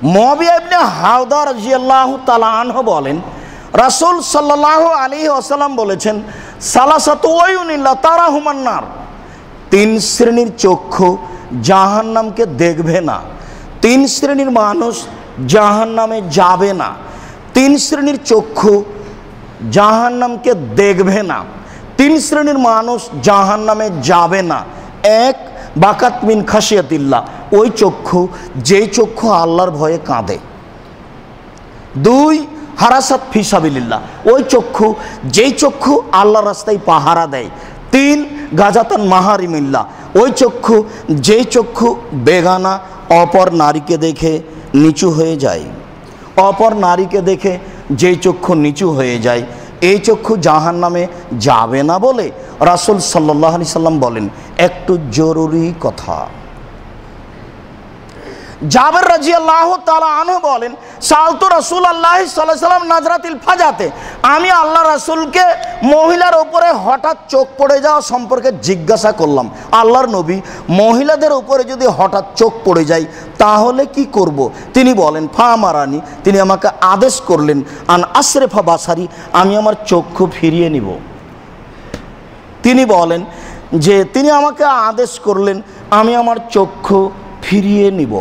মুআবিয়া ইবনে হাওদা রাদিয়াল্লাহু তাআলা আনহু বলেন, রাসূল সাল্লাল্লাহু আলাইহি ওয়াসাল্লাম বলেছেন, সালাসাতু আয়ুনিল্লা তারাহুমান নার, তিন শ্রেণীর চক্ষু জাহান্নামকে দেখবে না, তিন শ্রেণীর মানুষ জাহান্নামে যাবে না। তিন শ্রেণীর চক্ষু জাহান্নামকে দেখবে না, তিন শ্রেণীর মানুষ জাহান্নামে যাবে না। এক, বাকাত মিন খাশিয়াতিল্লাহ, ওই চক্ষু যেই চক্ষু আল্লাহর ভয়ে কাঁদে। দুই, হারাসাত ফি সাবিলিল্লাহ, ওই চক্ষু যেই চক্ষু আল্লাহর রাস্তায় পাহারা দেয়। তিন, গাজাতান মাহারিমিল্লাহ, ওই চক্ষু যেই চক্ষু বেগানা অপর নারীকে দেখে নিচু হয়ে যায়। অপর নারীকে দেখে যেই চক্ষু নিচু হয়ে যায়, এই চক্ষু জাহান্নামে যাবে না বলে রাসূল সাল্লাল্লাহু আলাইহি সাল্লাম বলেন। একটু জরুরি কথা, জাবের রাদিয়াল্লাহু তাআলা আনহু বলেন, সালতু রাসূলুল্লাহ সাল্লাল্লাহু আলাইহি সাল্লাম নাজরাতিল ফাজাতে, আমি আল্লাহ রাসূলকে মহিলার উপরে হঠাৎ চোখ পড়ে যাওয়া সম্পর্কে জিজ্ঞাসা করলাম, আল্লাহর নবী, মহিলাদের উপরে যদি হঠাৎ চোখ পড়ে যায় তাহলে কি করব? তিনি বলেন, ফা আমারানি, তিনি আমাকে আদেশ করলেন, আন আসরিফা বাসারি, আমি আমার চক্ষু ফিরিয়ে নিব। তিনি বলেন যে তিনি আমাকে আদেশ করলেন আমি আমার চক্ষু ফিরিয়ে নিব।